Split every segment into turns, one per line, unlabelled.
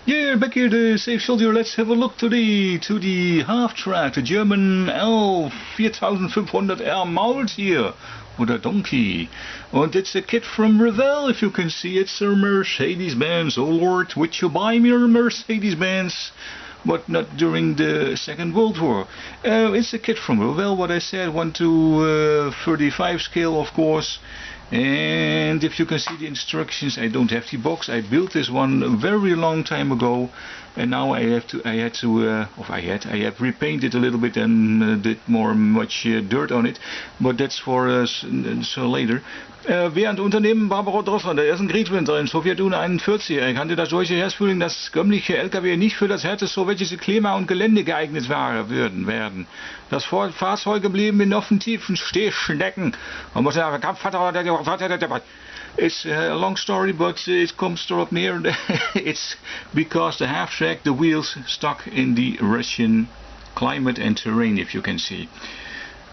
Yeah, back here, the safe soldier. Let's have a look to the Halftrack, the German L4500R Maultier with a donkey. And it's a kit from Revell. If you can see, it's a Mercedes-Benz. Oh Lord, would you buy me a Mercedes-Benz? But not during the Second World War. It's a kit from Revell, what I said, 1 to 35 scale, of course. And if you can see the instructions, I don't have the box. I built this one a very long time ago, and now I have repainted a little bit and did much dirt on it, but that's for so later. Während Unternehmen Barbara Drossler, der ersten Kriegswinter in Sowjetunion 41, erkannte das solche Heeresführung, dass kömmliche LKW nicht für das Herz des sowjetischen Klima und Gelände geeignet werden. Das Fahrzeuge blieben in offensiven Stehschnecken. Man muss sagen, it's a long story, but it comes to up near. It's because the Halftrack, the wheels stuck in the Russian climate and terrain, if you can see.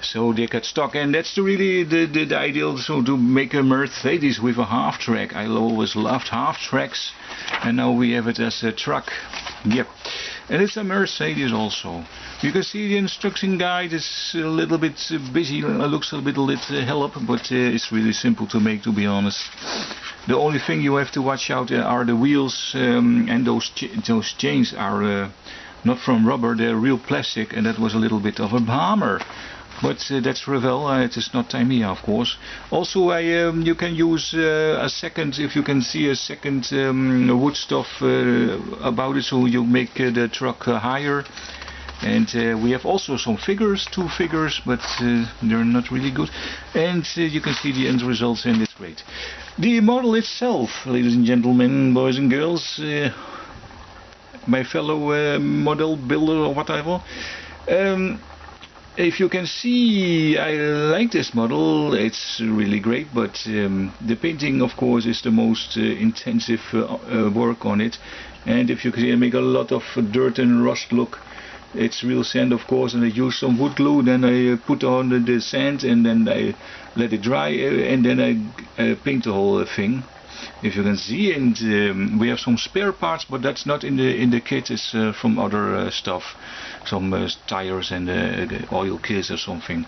So they got stuck, and that's really the ideal. So to make a Mercedes with a Halftrack. I always loved Halftracks, and now we have it as a truck. Yep, and it's a Mercedes also. You can see the instruction guide is a little bit busy. Looks a little bit hell up, but it's really simple to make, to be honest. The only thing you have to watch out are the wheels, and those chains are not from rubber. They're real plastic, and that was a little bit of a hammer. But that's Revell, it is not Tamiya, of course. Also, you can use a second, if you can see a second wood stuff about it, so you make the truck higher. And we have also some figures, 2 figures, but they're not really good. And you can see the end results, and it's great. The model itself, ladies and gentlemen, boys and girls, my fellow model builder or whatever. If you can see, I like this model. It's really great, but the painting, of course, is the most intensive work on it. And if you can see, I make a lot of dirt and rust look. It's real sand, of course, and I use some wood glue. Then I put on the sand, and then I let it dry, and then I paint the whole thing. If you can see, and we have some spare parts, but that's not in the kit. It's from other stuff, some tires and oil kits or something.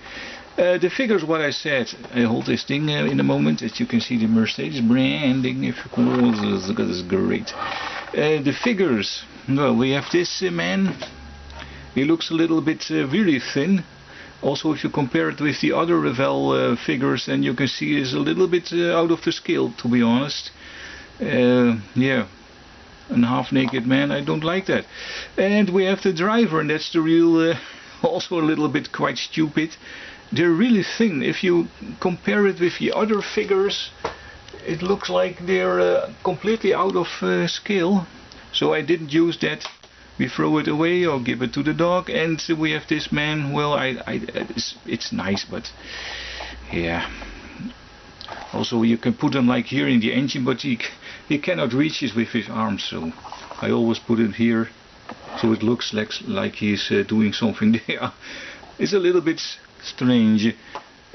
The figures, what I said, I hold this thing in a moment. As you can see, the Mercedes branding. If you can, look at this, great. The figures. Well, we have this man. He looks a little bit really thin. Also, if you compare it with the other Revell figures, then you can see it's a little bit out of the scale, to be honest. Yeah, a half-naked man, I don't like that. And we have the driver, and that's the real, also a little bit quite stupid. They're really thin. If you compare it with the other figures, it looks like they're completely out of scale. So I didn't use that. We throw it away or give it to the dog, and we have this man. Well, it's nice, but yeah. Also, you can put him like here in the engine, but he cannot reach it with his arms. So I always put it here, so it looks like he's doing something there. It's a little bit strange.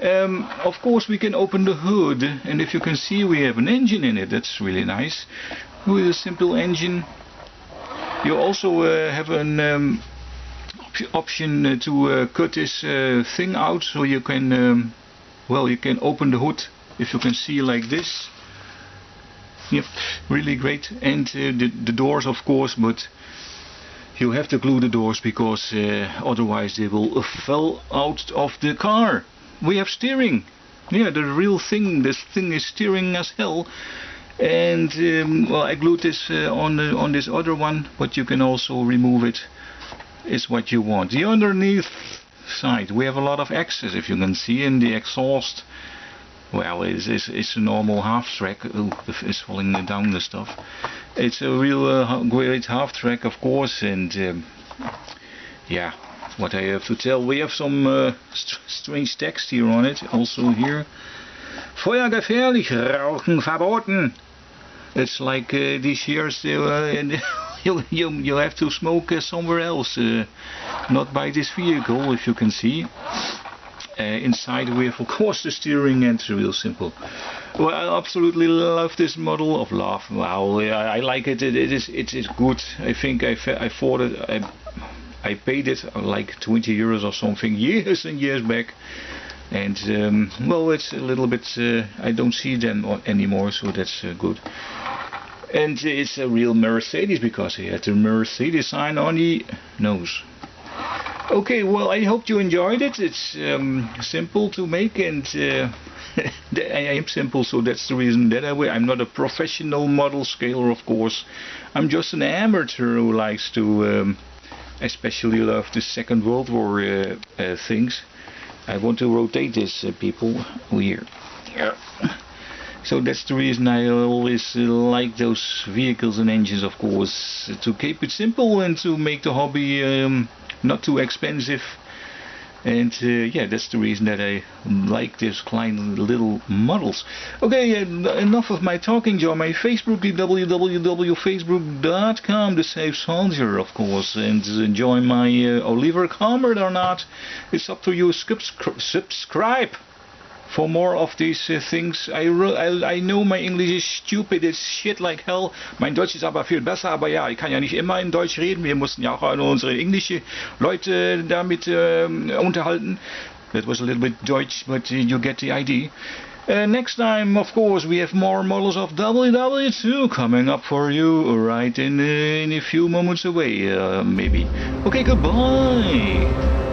Of course, we can open the hood, and if you can see, we have an engine in it. That's really nice. With a simple engine. You also have an option to cut this thing out, so you can, well, you can open the hood, if you can see, like this. Yep, really great. And the doors, of course, but you have to glue the doors because otherwise they will fall out of the car. We have steering. Yeah, the real thing. This thing is steering as hell. And well, I glued this on this other one, but you can also remove it. It's what you want. The underneath side, we have a lot of access, if you can see, in the exhaust. Well, it's a normal Halftrack. Oh, it's falling down the stuff. It's a real great Halftrack, of course, and yeah, what I have to tell. We have some strange text here on it, also here. Feuer gefährlich, Rauchen verboten. It's like these years you have to smoke somewhere else, not by this vehicle, if you can see. inside we have of course the steering, and it's real simple. Well, I absolutely love this model. Of love, wow, I like it. It is good. I think I thought it. I paid it like 20 euros or something years and years back, and well, it's a little bit. I don't see them anymore, so that's good. And it's a real Mercedes because he had the Mercedes sign on the nose. Okay, well, I hope you enjoyed it. It's simple to make, and I am simple, so that's the reason that I'm not a professional model scaler, of course. I'm just an amateur who likes to especially love the Second World War things. I want to rotate this, people, here. Yeah. So that's the reason I always like those vehicles and engines, of course, to keep it simple and to make the hobby not too expensive. And yeah, that's the reason that I like these klein little models. Okay, enough of my talking. Join my Facebook, www.facebook.com, the Safe Soldier, of course, and join my Oliver Comrade or not. It's up to you. Subscribe for more of these things. I know my English is stupid, it's shit like hell. Mein Deutsch ist aber viel besser, aber ja, ich kann ja nicht immer in Deutsch reden. Wir mussten ja auch unsere englische Leute damit unterhalten. That was a little bit Deutsch, but you get the idea. Next time, of course, we have more models of WW2 coming up for you right in a few moments away, maybe. Okay, goodbye.